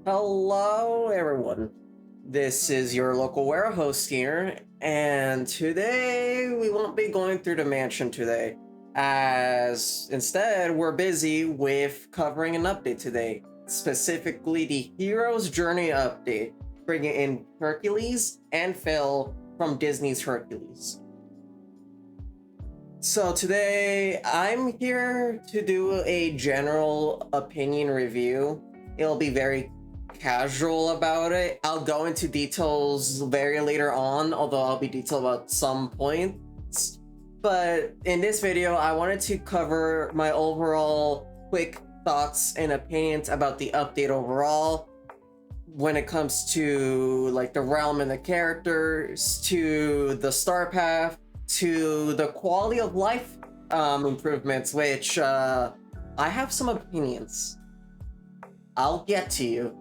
Hello, everyone. This is your local warehouse here, and today we won't be going through the mansion today, as instead we're busy with covering an update today, specifically the Hero's Journey update, bringing in Hercules and Phil from Disney's Hercules. So today I'm here to do a general opinion review. It'll be very casual about it. I'll go into details very later on, although I'll be detailed about some points. But in this video, I wanted to cover my overall quick thoughts and opinions about the update overall when it comes to like the realm and the characters, to the star path, to the quality of life improvements, which I have some opinions. I'll get to you.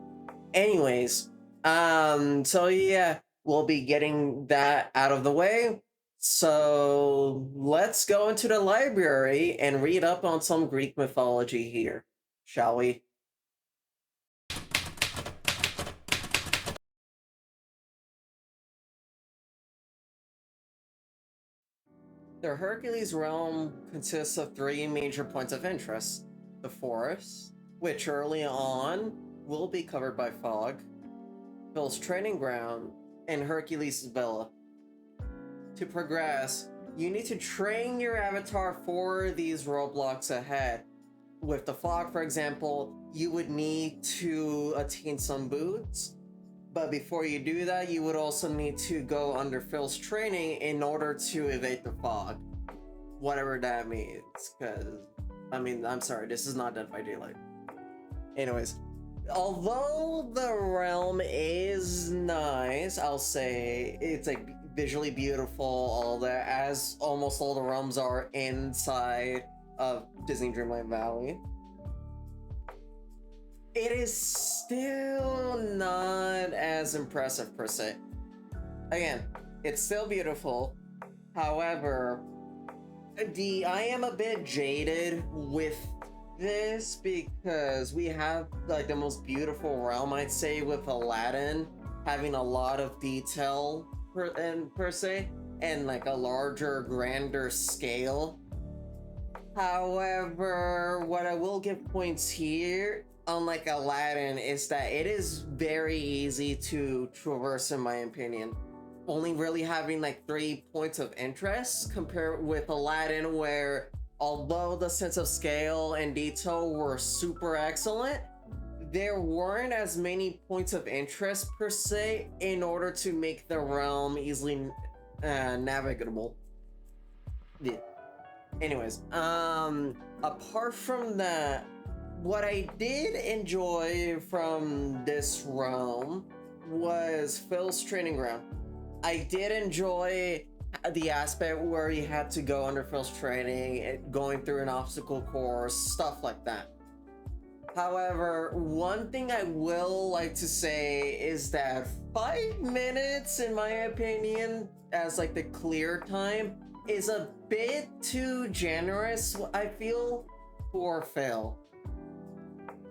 Anyways, so yeah, we'll be getting that out of the way. So let's go into the library and read up on some Greek mythology here, shall we? The Hercules realm consists of three major points of interest: the forest, which early on will be covered by fog, Phil's training ground, and Hercules' villa. To progress, you need to train your avatar for these roadblocks ahead. With the fog, for example, you would need to attain some boots, but before you do that, you would also need to go under Phil's training in order to evade the fog. Whatever that means, because, I'm sorry, this is not Dead by Daylight. Anyways, although the realm is nice, I'll say it's like visually beautiful, all that, as almost all the realms are inside of Disney Dreamlight Valley. It is still not as impressive per se. Again, it's still beautiful. However, I am a bit jaded with this because we have like the most beautiful realm, I'd say, with Aladdin having a lot of detail per se, and like a larger, grander scale. However, what I will give points here, unlike Aladdin, is that it is very easy to traverse, in my opinion. Only really having like 3 points of interest compared with Aladdin, where although the sense of scale and detail were super excellent, there weren't as many points of interest per se in order to make the realm easily navigable. Yeah. Anyways, apart from that, what I did enjoy from this realm was Phil's training ground. I did enjoy the aspect where he had to go under Phil's training, going through an obstacle course, stuff like that. However, one thing I will like to say is that 5 minutes, in my opinion, as like the clear time, is a bit too generous, I feel, for Phil.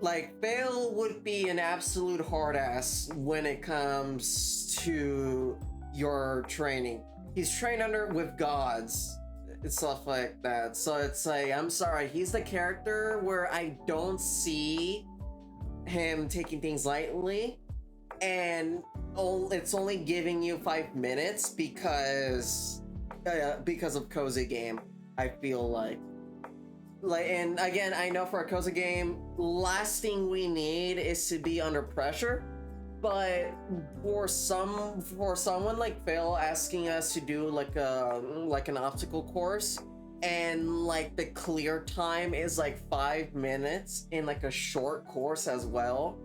Like, Phil would be an absolute hard ass when it comes to your training. He's trained under with gods and stuff like that. So it's like, I'm sorry, he's the character where I don't see him taking things lightly, and it's only giving you 5 minutes because of cozy game. I feel like, and again, I know for a cozy game, last thing we need is to be under pressure. But for someone like Phil asking us to do like an obstacle course, and like the clear time is like 5 minutes in like a short course as well,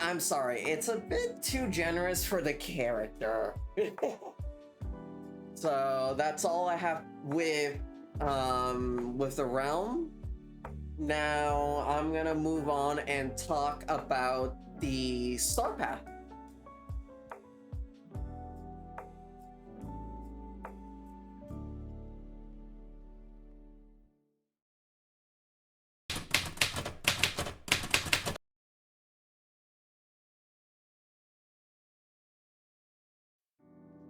I'm sorry, it's a bit too generous for the character. So that's all I have with the realm. Now I'm gonna move on and talk about the star path.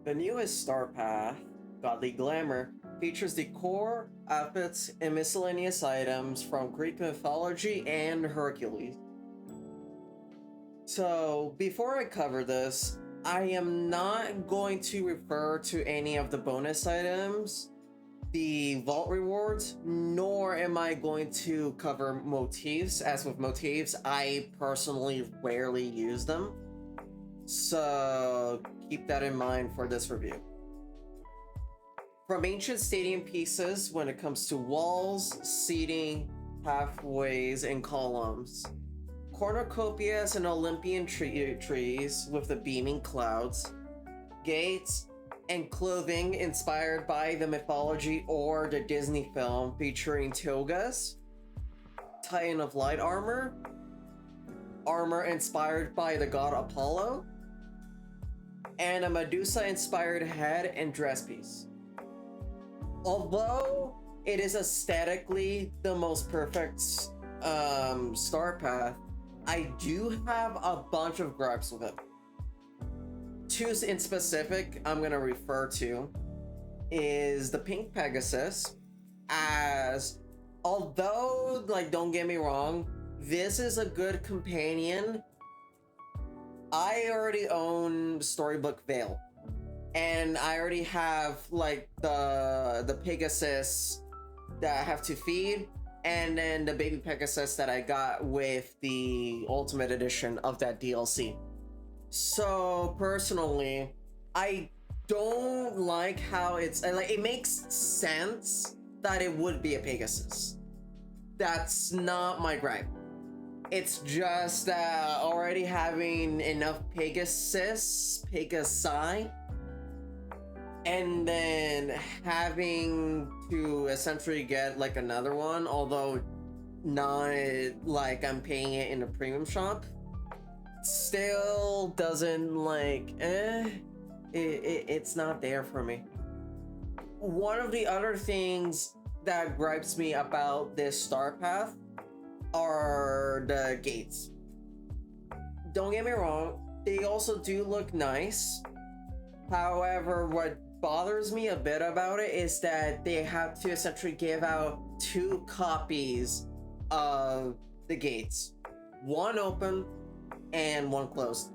The newest Star Path, Godly Glamour, features decor, outfits, and miscellaneous items from Greek mythology and Hercules. So, before I cover this, I am not going to refer to any of the bonus items, the vault rewards, nor am I going to cover motifs. As with motifs, I personally rarely use them. So keep that in mind for this review. From ancient stadium pieces when it comes to walls, seating, pathways, and columns, cornucopias and Olympian trees with the beaming clouds, gates, and clothing inspired by the mythology or the Disney film featuring togas, Titan of Light armor, armor inspired by the god Apollo, and a Medusa inspired head and dress piece. Although it is aesthetically the most perfect star path, I do have a bunch of gripes with it. Two in specific I'm gonna refer to is the pink Pegasus, as although, like, don't get me wrong, this is a good companion. I already own Storybook Veil, and I already have like the Pegasus that I have to feed, and then the baby Pegasus that I got with the Ultimate Edition of that DLC. So personally, I don't like how it's like, it makes sense that it would be a Pegasus. That's not my gripe. It's just already having enough Pegasi, and then having to essentially get like another one, although not like I'm paying it in a premium shop, still doesn't like it's not there for me. One of the other things that gripes me about this star path are the gates. Don't get me wrong, they also do look nice. However, what bothers me a bit about it is that they have to essentially give out 2 copies of the gates, one open and one closed.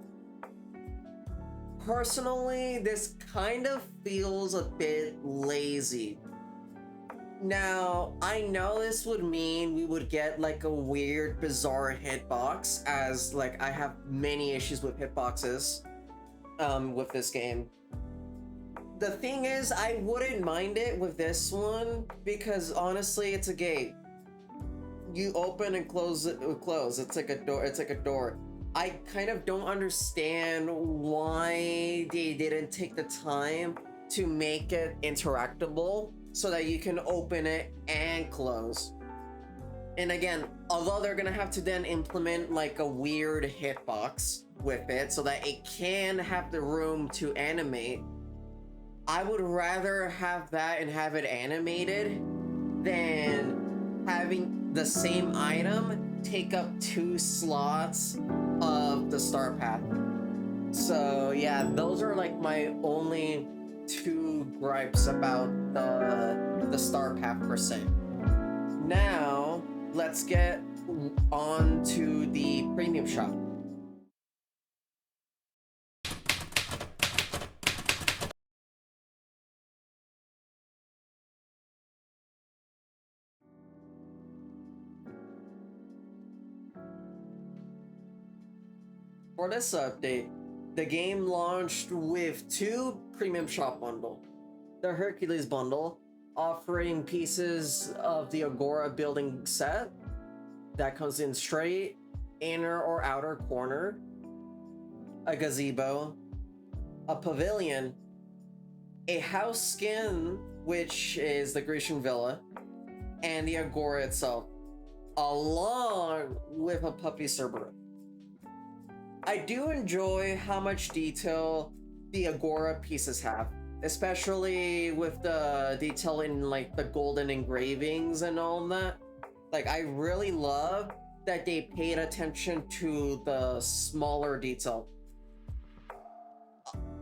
Personally, this kind of feels a bit lazy. Now, I know this would mean we would get like a weird, bizarre hitbox, as like I have many issues with hitboxes with this game. The thing is, I wouldn't mind it with this one because honestly, it's a gate. You open and close it. It's like a door. It's like a door. I kind of don't understand why they didn't take the time to make it interactable so that you can open it and close. And again, although they're gonna have to then implement like a weird hitbox with it so that it can have the room to animate, I would rather have that and have it animated than having the same item take up 2 slots of the star path. So yeah, those are like my only 2 gripes about the star path per se. Now let's get on to the premium shop. For this update, the game launched with 2 premium shop bundle. The Hercules bundle, offering pieces of the Agora building set that comes in straight, inner or outer corner, a gazebo, a pavilion, a house skin, which is the Grecian villa, and the Agora itself, along with a puppy Cerberus. I do enjoy how much detail the Agora pieces have, especially with the detail in like the golden engravings and all that. Like, I really love that they paid attention to the smaller detail.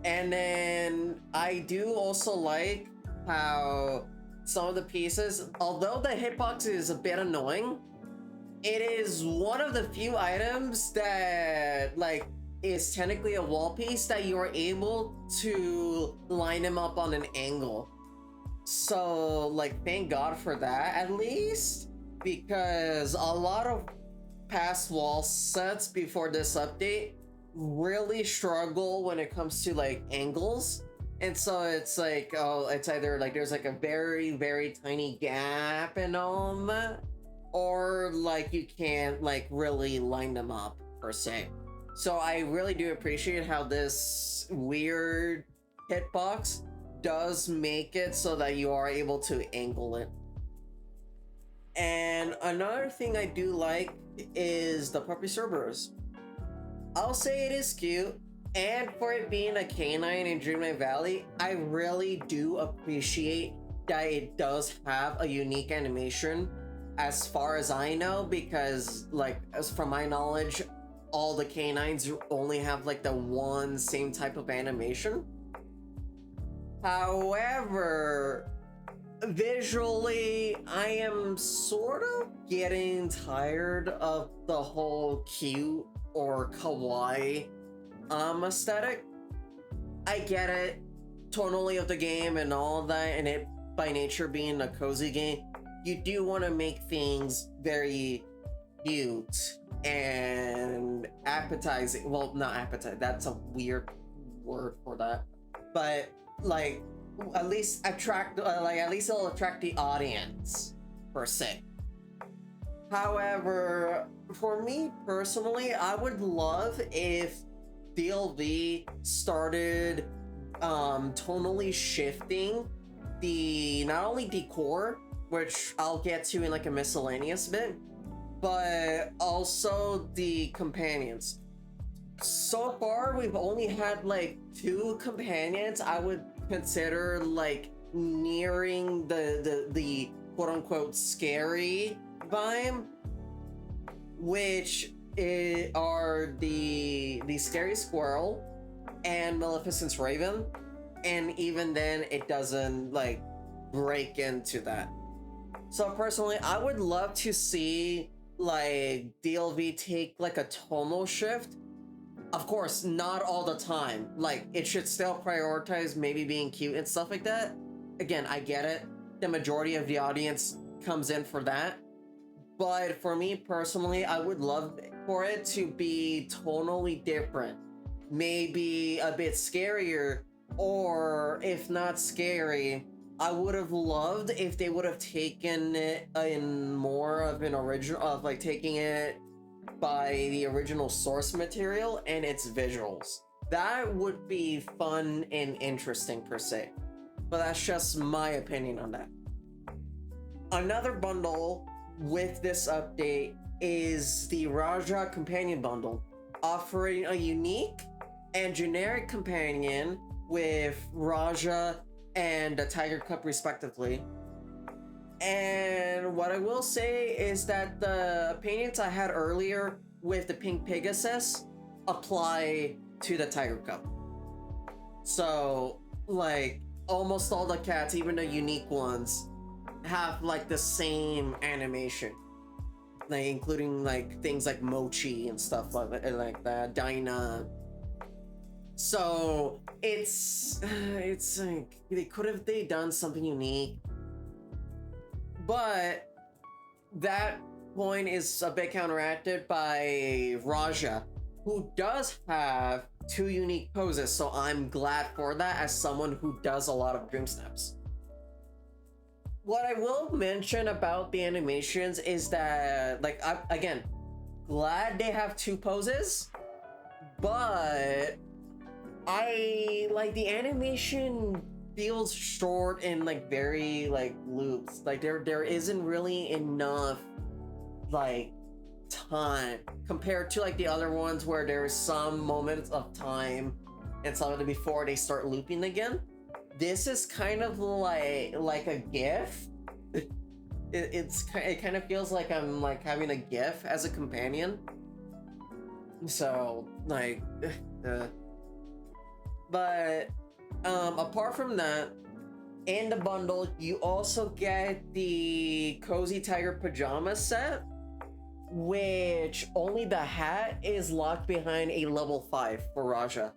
And then I do also like how some of the pieces, although the hitbox is a bit annoying, it is one of the few items that like is technically a wall piece that you are able to line them up on an angle. So like thank God for that at least, because a lot of past wall sets before this update really struggle when it comes to like angles. And so it's like, oh, it's either like there's like a very tiny gap in them, or like you can't like really line them up per se. So I really do appreciate how this weird hitbox does make it so that you are able to angle it. And another thing I do like is the puppy Cerberus. I'll say it is cute, and for it being a canine in Dreamlight Valley, I really do appreciate that it does have a unique animation as far as I know, because like as from my knowledge, all the canines only have like the one same type of animation. However, visually, I am sort of getting tired of the whole cute or kawaii aesthetic. I get it, tonally of the game and all that, and it by nature being a cozy game, you do want to make things very cute and appetizing. Well, not appetizing, that's a weird word for that, but like at least attract at least it'll attract the audience per se. However, for me personally, I would love if DLV started tonally shifting the not only decor, which I'll get to in like a miscellaneous bit, but also the companions. So far, we've only had like 2 companions I would consider like nearing the quote unquote scary vibe, which are the scary squirrel and Maleficent's raven, and even then it doesn't like break into that. So personally, I would love to see like DLV take like a tonal shift. Of course, not all the time. Like, it should still prioritize maybe being cute and stuff like that. Again, I get it. The majority of the audience comes in for that. But for me personally, I would love for it to be tonally different. Maybe a bit scarier, or if not scary, I would have loved if they would have taken it in more of an original, of like taking it by the original source material and its visuals. That would be fun and interesting per se, but that's just my opinion on that. Another bundle with this update is the Raja Companion Bundle, offering a unique and generic companion with Raja and the Tiger Cup respectively. And what I will say is that the opinions I had earlier with the Pink Pegasus apply to the Tiger Cup. So, like, almost all the cats, even the unique ones, have like the same animation. Like, including like things like Mochi and stuff like that, Dinah. So it's like they done something unique, but that point is a bit counteracted by Raja, who does have 2 unique poses. So I'm glad for that as someone who does a lot of dream snaps. What I will mention about the animations is that, like, again, glad they have 2 poses, but I like the animation feels short and like very like loops. Like there isn't really enough like time compared to like the other ones where there's some moments of time and something before they start looping again. This is kind of like a GIF. It kind of feels like I'm like having a GIF as a companion. So like But apart from that, in the bundle, you also get the Cozy Tiger Pajama set, which only the hat is locked behind a level 5 for Raja.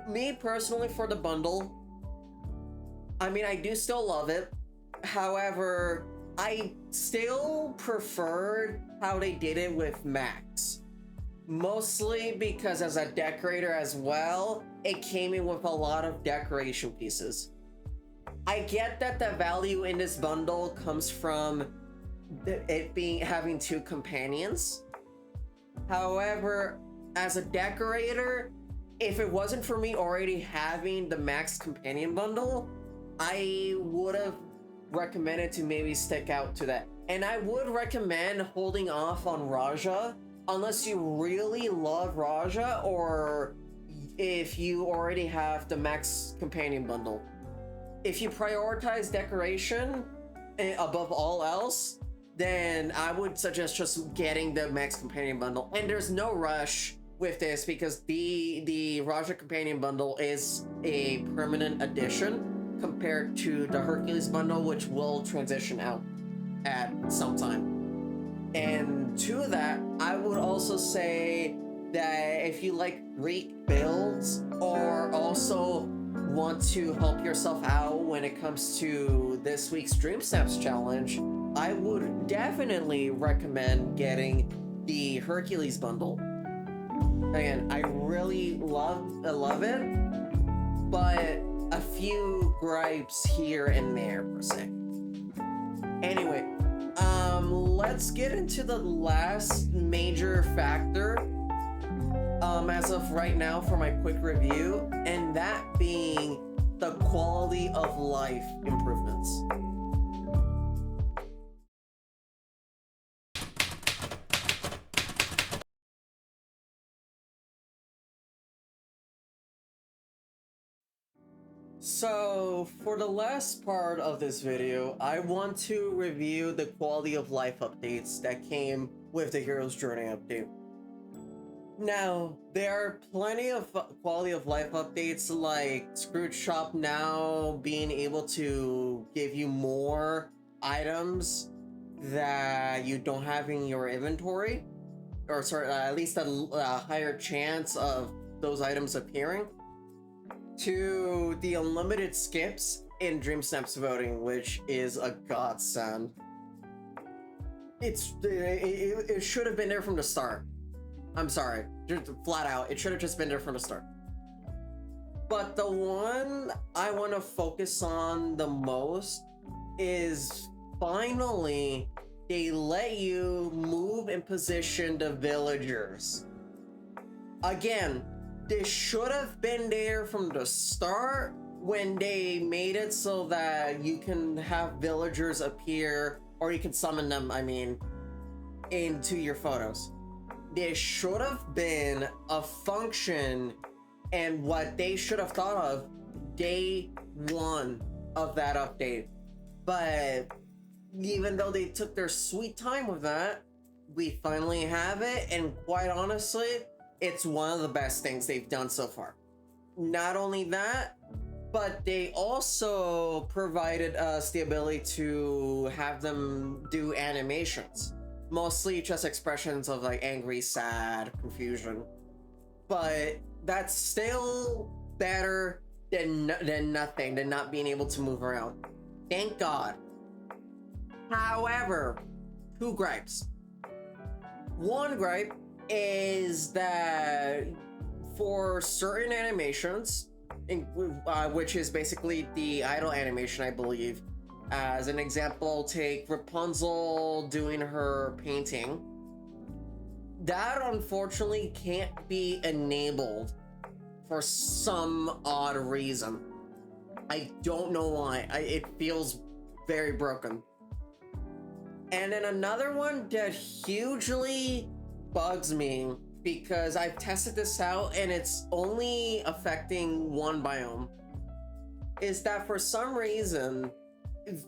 Me personally, for the bundle, I mean, I do still love it. However, I still preferred how they did it with Max. Mostly because as a decorator as well, it came in with a lot of decoration pieces. I get that the value in this bundle comes from it having 2 companions. However, as a decorator, if it wasn't for me already having the Max companion bundle, I would have recommended to maybe stick out to that. And I would recommend holding off on Raja unless you really love Raja, or if you already have the Max companion bundle. If you prioritize decoration above all else, then I would suggest just getting the Max companion bundle. And there's no rush with this because the Raja companion bundle is a permanent addition compared to the Hercules bundle, which will transition out at some time. And to that, I would also say that if you like Greek builds or also want to help yourself out when it comes to this week's Dream Snaps challenge, I would definitely recommend getting the Hercules bundle. Again, I really love it, but a few gripes here and there per se. Anyway, let's get into the last major factor as of right now for my quick review, and that being the quality of life improvements. So, for the last part of this video, I want to review the quality of life updates that came with the Hero's Journey update. Now, there are plenty of quality of life updates, like Scrooge Shop now being able to give you more items that you don't have in your inventory, or sorry, at least a higher chance of those items appearing, to the unlimited skips in Dream Snaps voting, which is a godsend. It should have been there from the start. I'm sorry, just flat out, it should have just been there from the start. But the one I want to focus on the most is finally they let you move and position the villagers. Again, this should have been there from the start when they made it so that you can have villagers appear, or you can summon them, I mean, into your photos. There should have been a function and what they should have thought of day one of that update. But even though they took their sweet time with that, we finally have it, and quite honestly, it's one of the best things they've done so far. Not only that, but they also provided us the ability to have them do animations. Mostly just expressions of like angry, sad, confusion. But that's still better than nothing, than not being able to move around. Thank God. However, 2 gripes. One gripe is that for certain animations, which is basically the idol animation, I believe. As an example, take Rapunzel doing her painting. That unfortunately can't be enabled for some odd reason. I don't know why. It feels very broken. And then another one that hugely bugs me, because I've tested this out and it's only affecting one biome, is that for some reason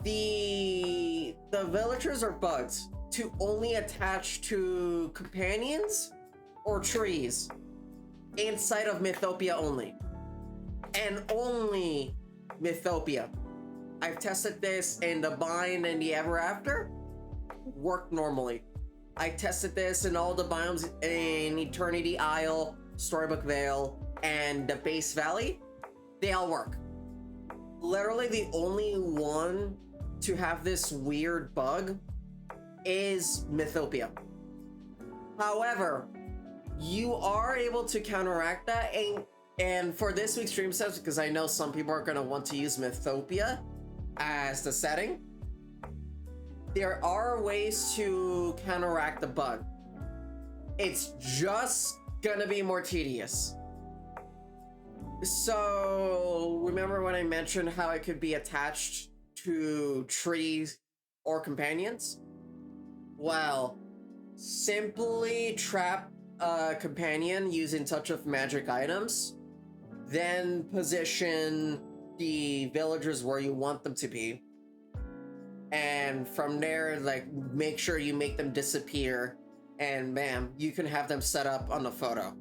the villagers are bugged to only attach to companions or trees inside of Mythopia only. and only Mythopia. I've tested this in the Bind and the Ever After, worked normally. I tested this in all the biomes in Eternity Isle, Storybook Vale, and the Base Valley. They all work. Literally the only one to have this weird bug is Mythopia. However, you are able to counteract that, and for this week's stream steps, because I know some people are going to want to use Mythopia as the setting, there are ways to counteract the bug. It's just gonna be more tedious. So remember when I mentioned how it could be attached to trees or companions? Well, simply trap a companion using touch of magic items, then position the villagers where you want them to be, and from there, like, make sure you make them disappear, and bam, you can have them set up on the photo.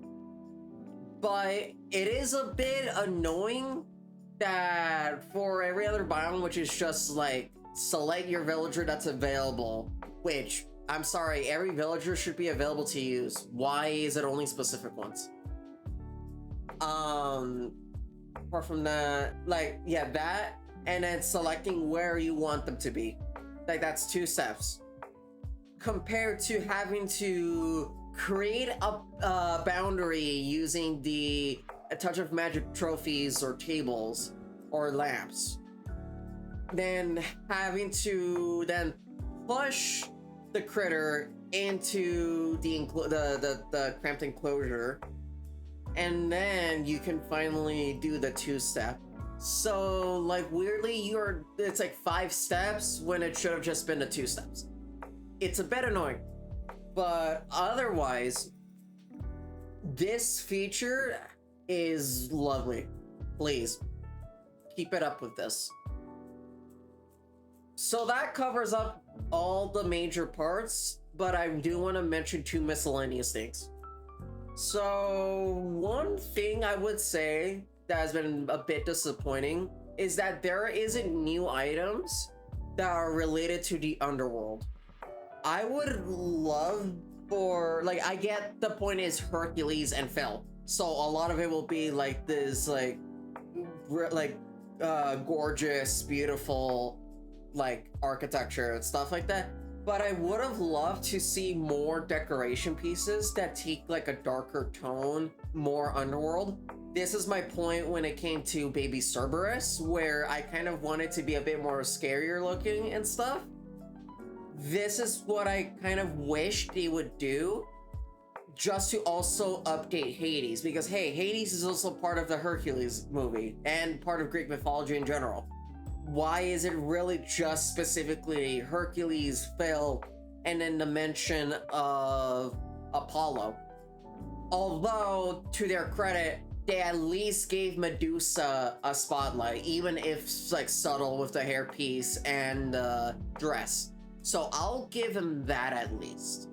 But it is a bit annoying that for every other biome, which is just like select your villager that's available, which, I'm sorry, every villager should be available to use. Why is it only specific ones? Apart from that, like, yeah, that, and then selecting where you want them to be. Like, that's 2 steps. Compared to having to create a boundary using the touch of magic trophies or tables or lamps. Then having to then push the critter into the cramped enclosure, and then you can finally do the 2-step. So, like, weirdly, it's like 5 steps when it should have just been the 2 steps. It's a bit annoying, but otherwise, this feature is lovely. Please, keep it up with this. So that covers up all the major parts, but I do want to mention 2 miscellaneous things. So, one thing I would say that has been a bit disappointing is that there isn't new items that are related to the underworld. I would love for, like, I get the point is Hercules and Phil, so a lot of it will be like this, like gorgeous, beautiful, like, architecture and stuff like that. But I would have loved to see more decoration pieces that take like a darker tone, more underworld. This is my point when it came to Baby Cerberus, where I kind of wanted to be a bit more scarier looking and stuff. This is what I kind of wished they would do, just to also update Hades, because hey, Hades is also part of the Hercules movie and part of Greek mythology in general. Why is it really just specifically Hercules, Phil, and then the mention of Apollo? Although, to their credit, they at least gave Medusa a spotlight, even if like subtle with the hairpiece and the dress. So I'll give him that at least.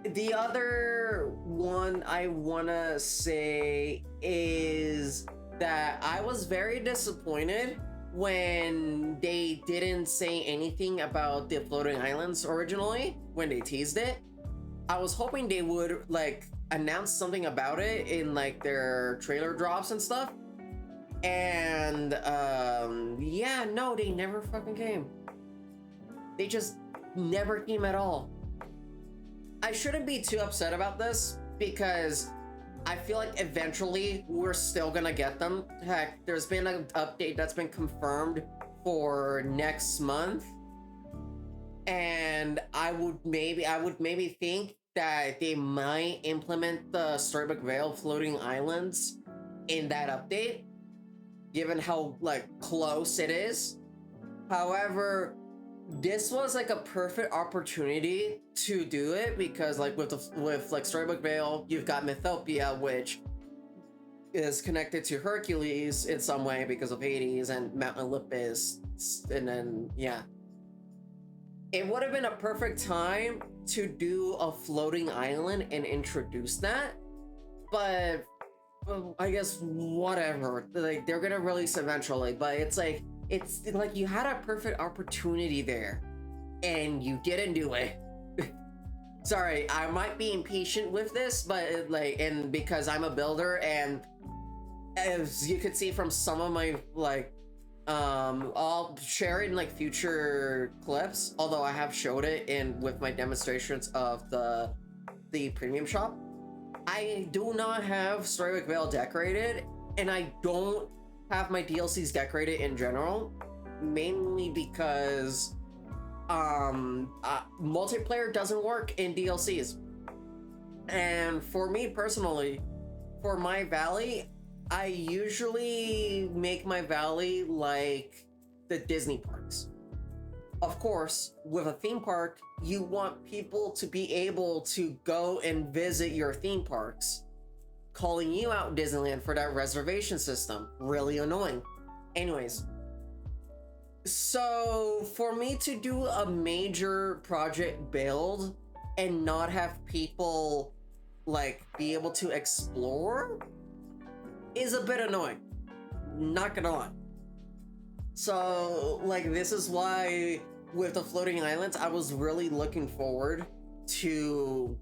The other one I wanna say is that I was very disappointed when they didn't say anything about the floating islands originally, when they teased it. I was hoping they would like announce something about it in like their trailer drops and stuff. And yeah, no, they never fucking came. They just never came at all. I shouldn't be too upset about this because I feel like eventually we're still gonna get them. Heck, there's been an update that's been confirmed for next month, and I would maybe think that they might implement the Storybook Vale floating islands in that update, given how like close it is. However, this was like a perfect opportunity to do it because like with like Storybook Vale, you've got Mythopia, which is connected to Hercules in some way because of Hades and Mount Olympus, and then yeah, it would have been a perfect time to do a floating island and introduce that. But I guess whatever. Like they're gonna release eventually, but it's like you had a perfect opportunity there, and you didn't do it. Sorry, I might be impatient with this, but like, and because I'm a builder, and as you could see from some of my like, I'll share it in like future clips. Although I have showed it in with my demonstrations of the premium shop. I do not have Storybook Vale decorated, and I don't have my DLCs decorated in general, mainly because multiplayer doesn't work in DLCs. And for me personally, for my valley, I usually make my valley like the Disney parks. Of course, with a theme park, you want people to be able to go and visit your theme parks. Calling you out, Disneyland, for that reservation system. Really annoying. Anyways, so for me to do a major project build and not have people like be able to explore is a bit annoying. Not gonna lie. So, like, this is why with the floating islands, I was really looking forward to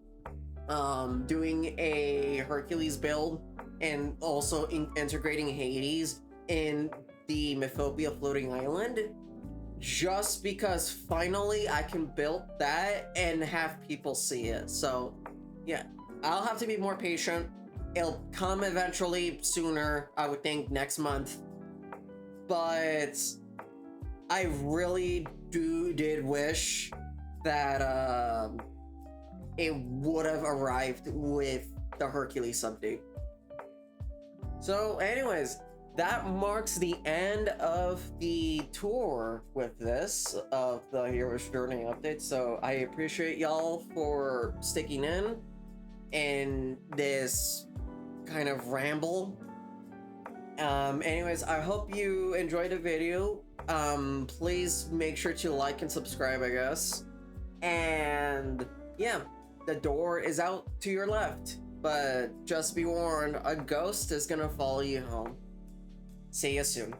doing a Hercules build and also integrating Hades in the Mythopia floating island, just because finally I can build that and have people see it. So, yeah, I'll have to be more patient. It'll come eventually sooner, I would think next month. But I really did wish that it would have arrived with the Hercules update. So anyways, that marks the end of the tour with this of the Hero's Journey update. So I appreciate y'all for sticking in this kind of ramble. Anyways, I hope you enjoyed the video. Please make sure to like and subscribe, I guess. And yeah, the door is out to your left, but just be warned, a ghost is gonna follow you home. See you soon.